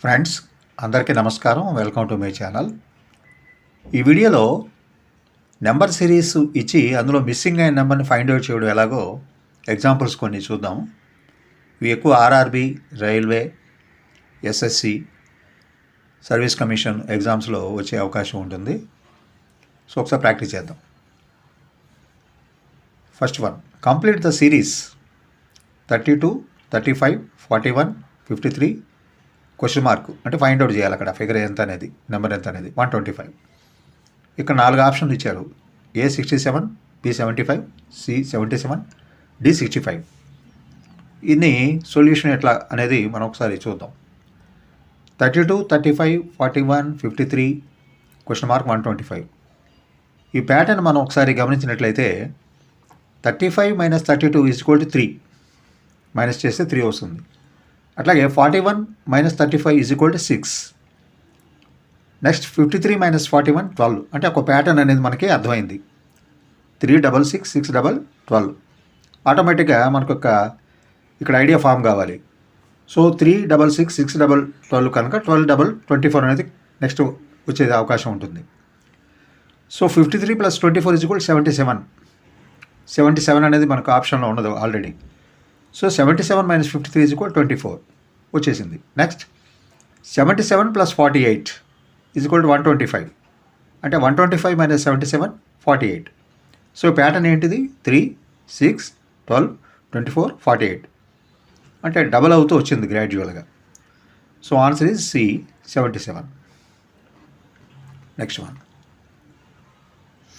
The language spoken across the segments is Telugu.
ఫ్రెండ్స్ అందరికీ నమస్కారం. Welcome to my channel. ఈ వీడియోలో నెంబర్ సిరీస్ ఇచ్చి అందులో మిస్సింగ్ అయిన నెంబర్ని ఫైండ్ అవుట్ చేయడం ఎలాగో ఎగ్జాంపుల్స్ కొన్ని చూద్దాం. ఇవి ఎక్కువ RRB, railway, SSC, service commission ఎగ్జామ్స్లో వచ్చే అవకాశం ఉంటుంది. సో ఒకసారి ప్రాక్టీస్ చేద్దాం. First one, complete the series 32, 35, 41, 53 question mark అంటే ఫైండ్ అవుట్ చేయాలి అక్కడ ఫిగర్ ఎంత అనేది, నెంబర్ ఎంత అనేది. 125. ఇక్కడ 4 ఆప్షన్లు ఇచ్చారు. A67, B75, C77, D65. ఇన్ని సొల్యూషన్ ఎట్లా అనేది మనం ఒకసారి చూద్దాం. 32, 35, 41, 53 క్వశ్చన్ మార్క్ 125. ఈ ప్యాటర్న్ మనం ఒకసారి గమనించినట్లయితే 35 - 32 = 3. మైనస్ చేస్తే 3 వస్తుంది. అట్లాగే 41 - 35 = 6. నెక్స్ట్ 53 - 41 12. అంటే ఒక ప్యాటర్న్ అనేది మనకి అర్థమైంది. 3 6 6 6 12. ఆటోమేటిక్గా మనకు ఇక్కడ ఐడియా ఫామ్ కావాలి. సో 3 6 6 6 12 కనుక 12 24 అనేది నెక్స్ట్ వచ్చే అవకాశం ఉంటుంది. సో 53 + 24 = 77. 77 అనేది మనకు ఆప్షన్లో ఉండదు ఆల్రెడీ. సో 77 - 53 = 24 వచ్చేసింది. నెక్స్ట్ 77 + 48 = 125. అంటే 125 - 77 48. సో ప్యాటర్న్ ఏంటిది? 3 6 12 24 48. అంటే డబల్ అవుతూ వచ్చింది గ్రాడ్యువల్గా. So answer is C 77. Next one,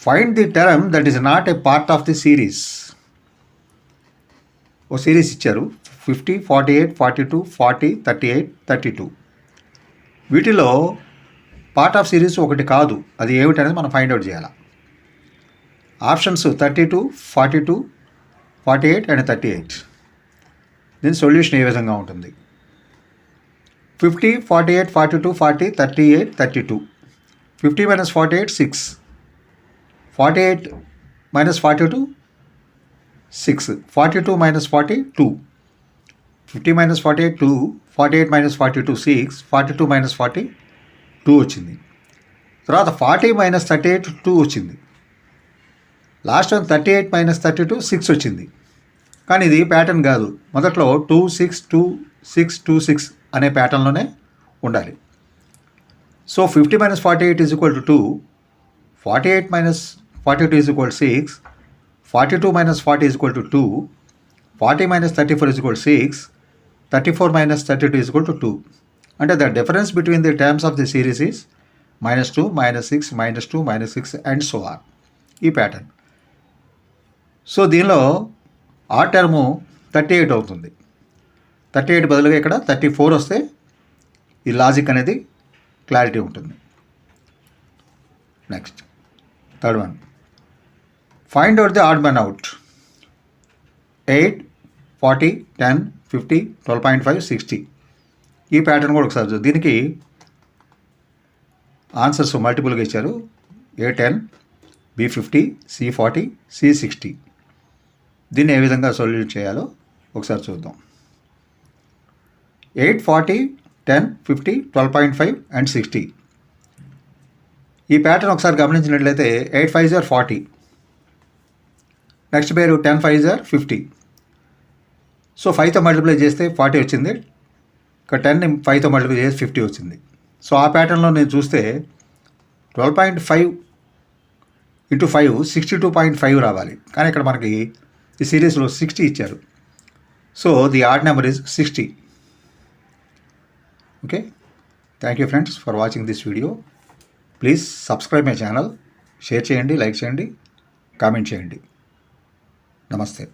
find the term that is not a part of the series. ఓ సిరీస్ ఇచ్చారు. 50, 48, 42, 40, 38, 32. వీటిలో పార్ట్ ఆఫ్ సిరీస్ ఒకటి కాదు. అది ఏమిటనేది మనం ఫైండ్ అవుట్ చేయాలి. Options 32, 42, 48 and 38. దీని సొల్యూషన్ ఏ విధంగా ఉంటుంది? 50, 48, 42, 40, 38, 32. 50 - 48 6. 48 - 42 6. 42 - 40 2. 50 - 48 2. 48 - 42 6. 42 - 40 2 వచ్చింది. తర్వాత 40 - 38 2 వచ్చింది. లాస్ట్ వన్ 38 - 32 6 వచ్చింది. కానీ ఇది ప్యాటర్న్ కాదు. మొదట్లో 2 6 2 6 2 6 అనే ప్యాటర్న్లోనే ఉండాలి. సో 50 - 48 = 2. 48 - 42 = 6. 42 - 40 = 2. 40 - 34 = 6. 34 - 32 = 2. అంటే the difference between the terms of the series is -2 -6 -2 -6 and so on. ఈ ప్యాటర్న్. సో దీనిలో ఆ టర్ము 38 అవుతుంది. 38 బదులుగా ఇక్కడ 34 వస్తే ఈ లాజిక్ అనేది క్లారిటీ ఉంటుంది. Next third one, find out the add Mann out. 8, 40, 10, 50, 12.5, 60. ఈ ప్యాటర్న్ కూడా ఒకసారి చూద్దాం. దీనికి ఆన్సర్స్ మల్టిపుల్గా ఇచ్చారు. A10, B50, C40, C60. దీన్ని ఏ విధంగా సొల్యూట్ చేయాలో ఒకసారి చూద్దాం. 8, 40, 10, 50, 12.5 అండ్ 60. ఈ ప్యాటర్న్ ఒకసారి గమనించినట్లయితే 8 5s are 40. నెక్స్ట్ పేరు 10 5s are 50. సో 5తో మల్టిప్లై చేస్తే 40 వచ్చింది. ఇక్కడ 10ని 5తో మల్టిప్లై చేస్తే 50 వచ్చింది. సో ఆ ప్యాటర్న్లో నేను చూస్తే 12.5 × 5 62.5 రావాలి. కానీ ఇక్కడ మనకి ఈ సిరీస్లో 60 ఇచ్చారు. So the odd number is 60. Okay, thank you friends for watching this video. Please subscribe my channel. Share చేయండి, లైక్ చేయండి, కామెంట్ చేయండి. నమస్తే.